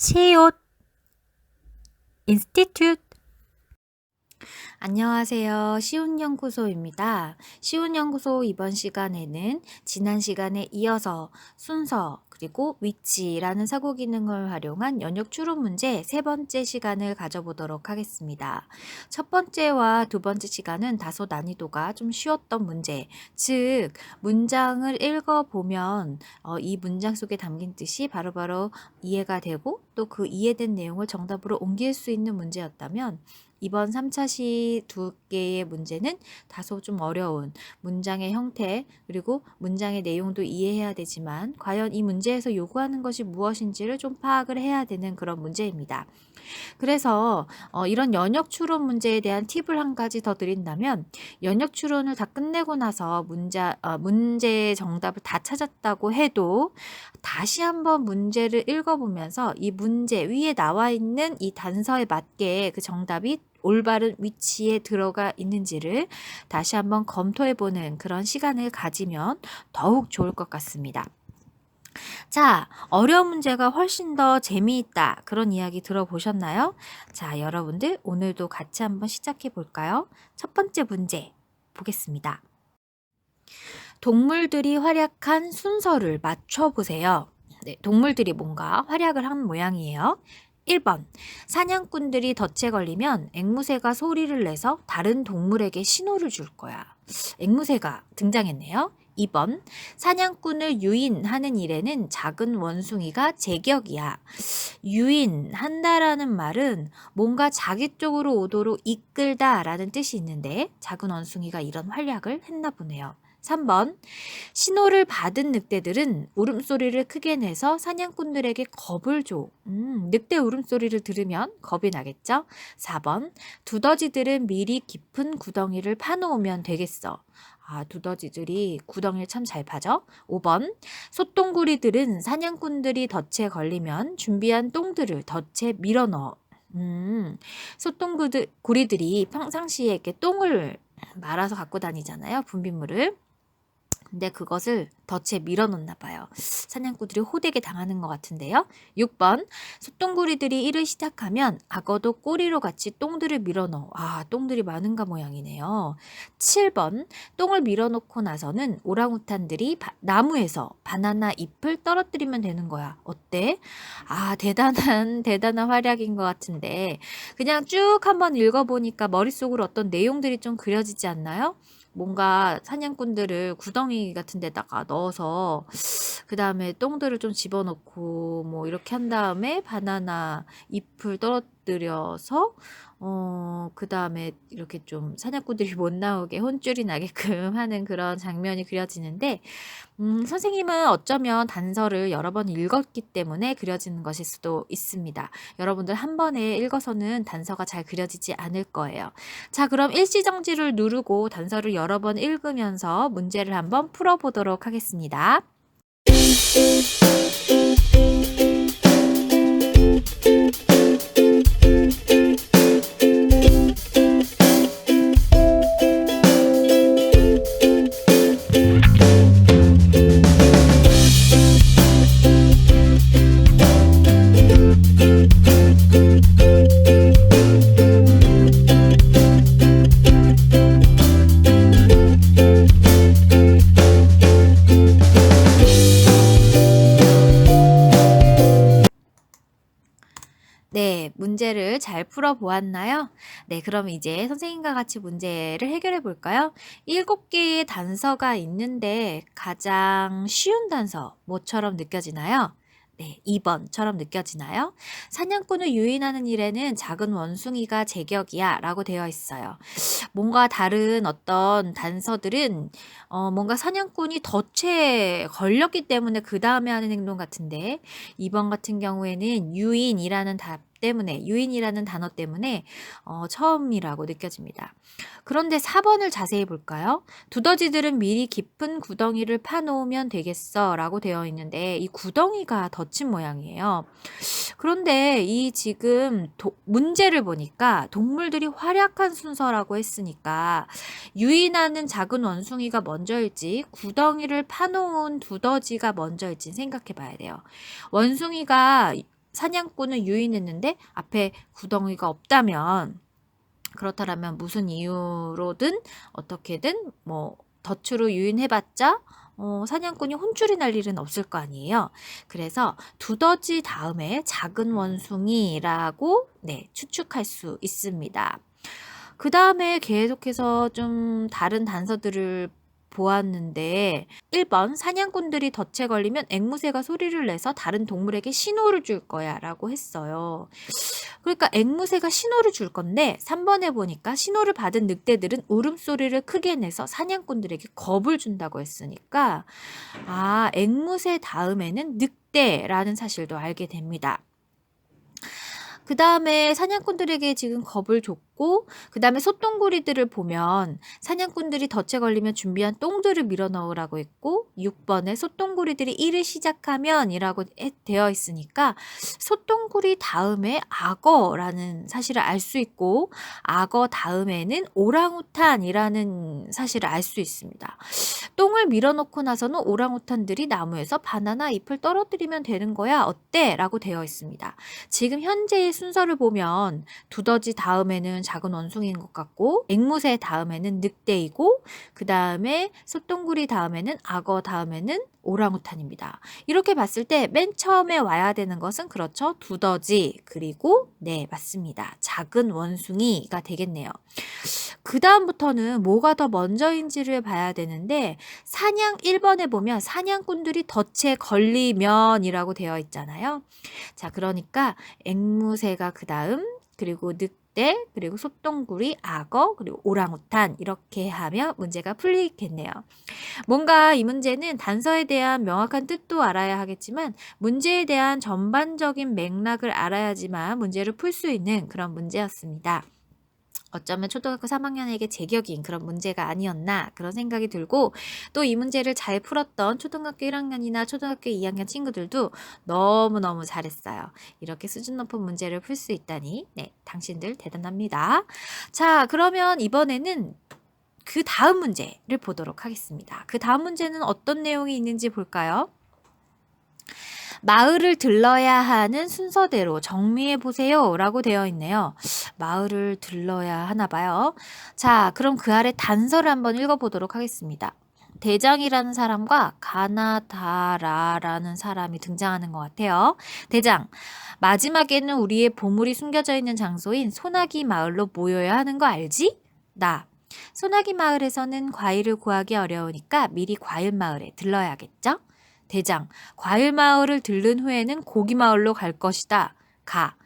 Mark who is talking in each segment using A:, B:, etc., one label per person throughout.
A: 시옷 인스티튜트. 안녕하세요. 시운연구소입니다. 시운연구소 이번 시간에는 지난 시간에 이어서 순서 그리고 위치라는 사고 기능을 활용한 연역 추론 문제 세 번째 시간을 가져보도록 하겠습니다. 첫 번째와 두 번째 시간은 다소 난이도가 좀 쉬웠던 문제, 즉 문장을 읽어보면 이 문장 속에 담긴 뜻이 바로바로 이해가 되고 또 그 이해된 내용을 정답으로 옮길 수 있는 문제였다면 이번 3차 시 두 개의 문제는 다소 좀 어려운 문장의 형태 그리고 문장의 내용도 이해해야 되지만 과연 이 문제에서 요구하는 것이 무엇인지를 좀 파악을 해야 되는 그런 문제입니다. 그래서 이런 연역 추론 문제에 대한 팁을 한 가지 더 드린다면 연역 추론을 다 끝내고 나서 문제의 정답을 다 찾았다고 해도 다시 한번 문제를 읽어보면서 이 문제 위에 나와 있는 이 단서에 맞게 그 정답이 올바른 위치에 들어가 있는지를 다시 한번 검토해보는 그런 시간을 가지면 더욱 좋을 것 같습니다. 자, 어려운 문제가 훨씬 더 재미있다. 그런 이야기 들어보셨나요? 자, 여러분들 오늘도 같이 한번 시작해 볼까요? 첫 번째 문제 보겠습니다. 동물들이 활약한 순서를 맞춰보세요. 네, 동물들이 뭔가 활약을 한 모양이에요. 1번, 사냥꾼들이 덫에 걸리면 앵무새가 소리를 내서 다른 동물에게 신호를 줄 거야. 앵무새가 등장했네요. 2번, 사냥꾼을 유인하는 일에는 작은 원숭이가 제격이야. 유인한다라는 말은 뭔가 자기 쪽으로 오도록 이끌다 라는 뜻이 있는데 작은 원숭이가 이런 활약을 했나 보네요. 3번, 신호를 받은 늑대들은 울음소리를 크게 내서 사냥꾼들에게 겁을 줘. 늑대 울음소리를 들으면 겁이 나겠죠? 4번, 두더지들은 미리 깊은 구덩이를 파놓으면 되겠어. 아, 두더지들이 구덩이를 참 잘 파죠? 5번, 소똥구리들은 사냥꾼들이 덫에 걸리면 준비한 똥들을 덫에 밀어넣어. 소똥구리들이 평상시에 이렇게 똥을 말아서 갖고 다니잖아요. 분비물을. 근데 그것을 덫에 밀어놓나 봐요. 사냥꾼들이 호되게 당하는 것 같은데요. 6번, 소똥구리들이 일을 시작하면 악어도 꼬리로 같이 똥들을 밀어넣어. 아, 똥들이 많은가 모양이네요. 7번, 똥을 밀어놓고 나서는 오랑우탄들이 나무에서 바나나 잎을 떨어뜨리면 되는 거야. 어때? 아, 대단한 활약인 것 같은데 그냥 쭉 한번 읽어보니까 머릿속으로 어떤 내용들이 좀 그려지지 않나요? 뭔가 사냥꾼들을 구덩이 같은 데다가 넣어서 그 다음에 똥들을 좀 집어넣고 뭐 이렇게 한 다음에 바나나 잎을 떨어뜨려서 그 다음에 이렇게 좀 사냥꾼들이 못 나오게 혼쭐이 나게끔 하는 그런 장면이 그려지는데 선생님은 어쩌면 단서를 여러 번 읽었기 때문에 그려지는 것일 수도 있습니다. 여러분들 한 번에 읽어서는 단서가 잘 그려지지 않을 거예요. 자, 그럼 일시정지를 누르고 단서를 여러 번 읽으면서 문제를 한번 풀어보도록 하겠습니다. 네, 문제를 잘 풀어보았나요? 네, 그럼 이제 선생님과 같이 문제를 해결해 볼까요? 7개의 단서가 있는데 가장 쉬운 단서 뭐처럼 느껴지나요? 네, 2번처럼 느껴지나요? 사냥꾼을 유인하는 일에는 작은 원숭이가 제격이야 라고 되어 있어요. 뭔가 다른 어떤 단서들은 뭔가 사냥꾼이 덫에 걸렸기 때문에 그 다음에 하는 행동 같은데 2번 같은 경우에는 유인이라는 단어 때문에 처음이라고 느껴집니다. 그런데 4번을 자세히 볼까요? 두더지들은 미리 깊은 구덩이를 파놓으면 되겠어 라고 되어 있는데 이 구덩이가 덫인 모양이에요. 그런데 이 지금 문제를 보니까 동물들이 활약한 순서라고 했으니까 유인하는 작은 원숭이가 먼저일지 구덩이를 파놓은 두더지가 먼저일지 생각해 봐야 돼요. 원숭이가 사냥꾼을 유인했는데 앞에 구덩이가 없다면, 그렇다면 무슨 이유로든 어떻게든 뭐 덫으로 유인해봤자 사냥꾼이 혼쭐이 날 일은 없을 거 아니에요. 그래서 두더지 다음에 작은 원숭이라고 추측할 수 있습니다. 그 다음에 계속해서 좀 다른 단서들을 보았는데 1번 사냥꾼들이 덫에 걸리면 앵무새가 소리를 내서 다른 동물에게 신호를 줄 거야 라고 했어요. 그러니까 앵무새가 신호를 줄 건데 3번에 보니까 신호를 받은 늑대들은 울음소리를 크게 내서 사냥꾼들에게 겁을 준다고 했으니까 앵무새 다음에는 늑대라는 사실도 알게 됩니다. 그 다음에 사냥꾼들에게 지금 겁을 줬고, 그 다음에 솥동구리들을 보면 사냥꾼들이 덫에 걸리면 준비한 똥들을 밀어 넣으라고 했고, 6번에 솥동구리들이 일을 시작하면 이라고 되어 있으니까 솥동구리 다음에 악어라는 사실을 알 수 있고, 악어 다음에는 오랑우탄이라는 사실을 알 수 있습니다. 똥을 밀어놓고 나서는 오랑우탄들이 나무에서 바나나 잎을 떨어뜨리면 되는 거야. 어때? 라고 되어 있습니다. 지금 현재의 순서를 보면 두더지 다음에는 작은 원숭이인 것 같고, 앵무새 다음에는 늑대이고, 그 다음에 솥동구리 다음에는 악어 다음에는 오랑우탄입니다. 이렇게 봤을 때 맨 처음에 와야 되는 것은 그렇죠. 두더지, 그리고 맞습니다. 작은 원숭이가 되겠네요. 그 다음부터는 뭐가 더 먼저인지를 봐야 되는데, 사냥 1번에 보면 사냥꾼들이 덫에 걸리면 이라고 되어 있잖아요. 자, 그러니까 앵무새가 그 다음, 그리고 늑대, 그리고 솥동구리, 악어, 그리고 오랑우탄 이렇게 하면 문제가 풀리겠네요. 뭔가 이 문제는 단서에 대한 명확한 뜻도 알아야 하겠지만 문제에 대한 전반적인 맥락을 알아야지만 문제를 풀 수 있는 그런 문제였습니다. 어쩌면 초등학교 3학년에게 제격인 그런 문제가 아니었나 그런 생각이 들고, 또 이 문제를 잘 풀었던 초등학교 1학년이나 초등학교 2학년 친구들도 너무너무 잘했어요. 이렇게 수준 높은 문제를 풀 수 있다니 당신들 대단합니다. 자, 그러면 이번에는 그 다음 문제를 보도록 하겠습니다. 그 다음 문제는 어떤 내용이 있는지 볼까요? 마을을 들러야 하는 순서대로 정리해 보세요 라고 되어 있네요. 마을을 들러야 하나 봐요. 자, 그럼 그 아래 단서를 한번 읽어보도록 하겠습니다. 대장이라는 사람과 가나다라라는 사람이 등장하는 것 같아요. 대장, 마지막에는 우리의 보물이 숨겨져 있는 장소인 소나기 마을로 모여야 하는 거 알지? 나, 소나기 마을에서는 과일을 구하기 어려우니까 미리 과일 마을에 들러야겠죠? 대장, 과일 마을을 들른 후에는 고기 마을로 갈 것이다. 가,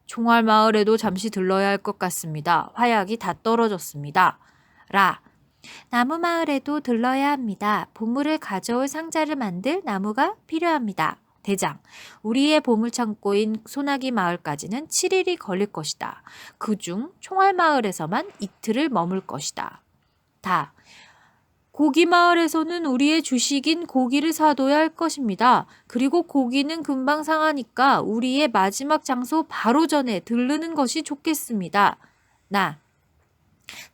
A: 총알 마을에도 잠시 들러야 할 것 같습니다. 화약이 다 떨어졌습니다. 라, 나무 마을에도 들러야 합니다. 보물을 가져올 상자를 만들 나무가 필요합니다. 대장, 우리의 보물창고인 소나기 마을까지는 7일이 걸릴 것이다. 그중 총알 마을에서만 이틀을 머물 것이다. 다, 고기 마을에서는 우리의 주식인 고기를 사둬야 할 것입니다. 그리고 고기는 금방 상하니까 우리의 마지막 장소 바로 전에 들르는 것이 좋겠습니다. 나,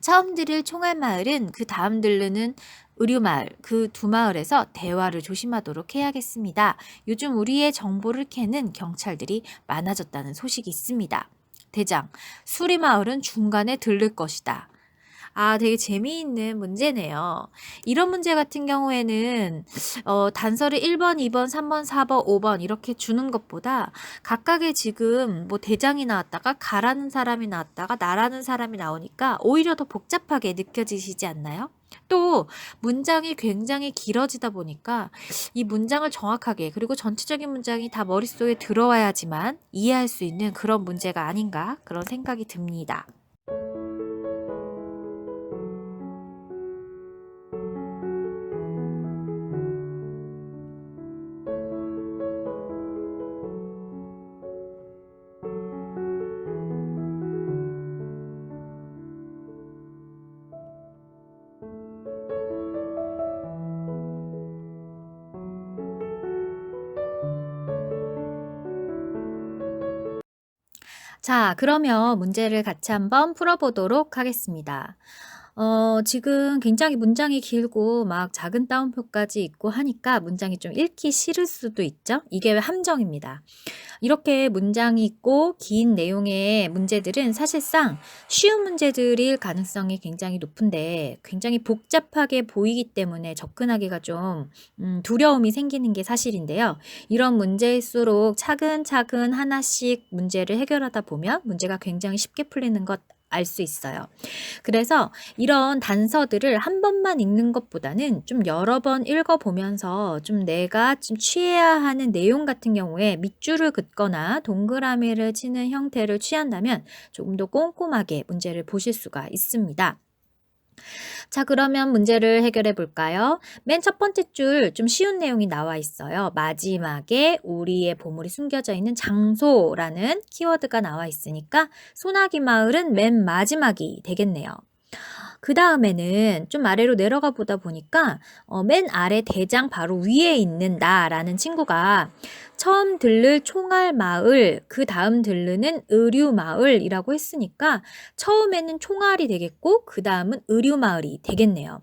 A: 처음 들을 총알 마을은 그 다음 들르는 의류 마을, 그 두 마을에서 대화를 조심하도록 해야겠습니다. 요즘 우리의 정보를 캐는 경찰들이 많아졌다는 소식이 있습니다. 대장, 수리 마을은 중간에 들를 것이다. 되게 재미있는 문제네요. 이런 문제 같은 경우에는 단서를 1번, 2번, 3번, 4번, 5번 이렇게 주는 것보다 각각의 지금 뭐 대장이 나왔다가 가라는 사람이 나왔다가 나라는 사람이 나오니까 오히려 더 복잡하게 느껴지시지 않나요? 또 문장이 굉장히 길어지다 보니까 이 문장을 정확하게, 그리고 전체적인 문장이 다 머릿속에 들어와야지만 이해할 수 있는 그런 문제가 아닌가 그런 생각이 듭니다. 자, 그러면 문제를 같이 한번 풀어보도록 하겠습니다. 지금 굉장히 문장이 길고 막 작은 따옴표까지 있고 하니까 문장이 좀 읽기 싫을 수도 있죠. 이게 함정입니다. 이렇게 문장이 있고 긴 내용의 문제들은 사실상 쉬운 문제들일 가능성이 굉장히 높은데 굉장히 복잡하게 보이기 때문에 접근하기가 좀 두려움이 생기는 게 사실인데요. 이런 문제일수록 차근차근 하나씩 문제를 해결하다 보면 문제가 굉장히 쉽게 풀리는 것 알 수 있어요. 그래서 이런 단서들을 한 번만 읽는 것보다는 좀 여러 번 읽어보면서 좀 내가 좀 취해야 하는 내용 같은 경우에 밑줄을 긋거나 동그라미를 치는 형태를 취한다면 조금 더 꼼꼼하게 문제를 보실 수가 있습니다. 자, 그러면 문제를 해결해 볼까요? 맨 첫 번째 줄 좀 쉬운 내용이 나와 있어요. 마지막에 우리의 보물이 숨겨져 있는 장소라는 키워드가 나와 있으니까 소나기 마을은 맨 마지막이 되겠네요. 그 다음에는 좀 아래로 내려가 보다 보니까 맨 아래 대장 바로 위에 있는 나라는 친구가 처음 들를 총알마을, 그 다음 들르는 의류마을이라고 했으니까 처음에는 총알이 되겠고 그 다음은 의류마을이 되겠네요.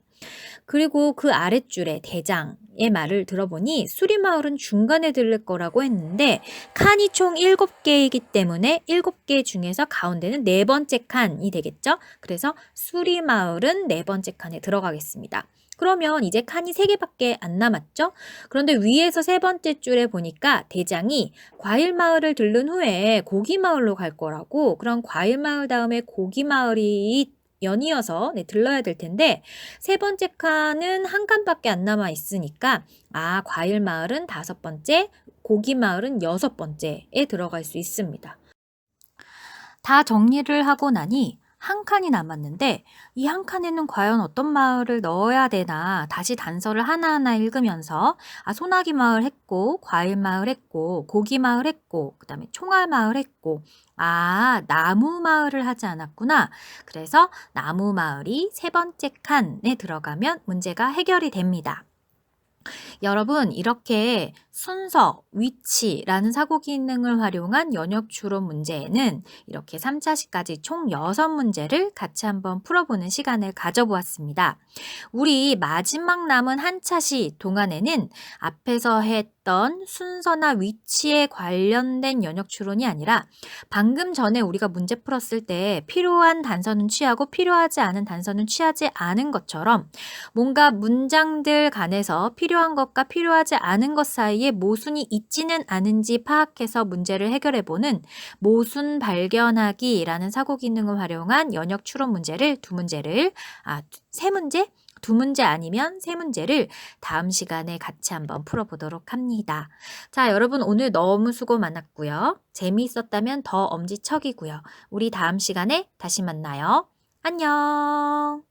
A: 그리고 그 아랫줄에 대장의 말을 들어보니 수리마을은 중간에 들릴 거라고 했는데 칸이 총 7개이기 때문에 7개 중에서 가운데는 네 번째 칸이 되겠죠? 그래서 수리마을은 네 번째 칸에 들어가겠습니다. 그러면 이제 칸이 3개밖에 안 남았죠? 그런데 위에서 세 번째 줄에 보니까 대장이 과일마을을 들른 후에 고기마을로 갈 거라고, 그럼 과일마을 다음에 고기마을이 연이어서 들러야 될 텐데 세 번째 칸은 한 칸밖에 안 남아 있으니까 과일 마을은 5번째, 고기 마을은 6번째에 들어갈 수 있습니다. 다 정리를 하고 나니 한 칸이 남았는데 이 한 칸에는 과연 어떤 마을을 넣어야 되나 다시 단서를 하나하나 읽으면서 소나기 마을 했고 과일 마을 했고 고기 마을 했고 그 다음에 총알 마을 했고 나무 마을을 하지 않았구나. 그래서 나무 마을이 세 번째 칸에 들어가면 문제가 해결이 됩니다. 여러분, 이렇게 순서, 위치라는 사고 기능을 활용한 연역 추론 문제에는 이렇게 3차시까지 총 6문제를 같이 한번 풀어보는 시간을 가져보았습니다. 우리 마지막 남은 한 차시 동안에는 앞에서 했던 순서나 위치에 관련된 연역 추론이 아니라 방금 전에 우리가 문제 풀었을 때 필요한 단서는 취하고 필요하지 않은 단서는 취하지 않은 것처럼 뭔가 문장들 간에서 필요한 것과 필요하지 않은 것 사이에 모순이 있지는 않은지 파악해서 문제를 해결해보는 모순 발견하기라는 사고 기능을 활용한 연역 추론 문제를 세 문제? 2문제 아니면 3문제를 다음 시간에 같이 한번 풀어보도록 합니다. 자, 여러분 오늘 너무 수고 많았고요. 재미있었다면 더 엄지척이고요. 우리 다음 시간에 다시 만나요. 안녕.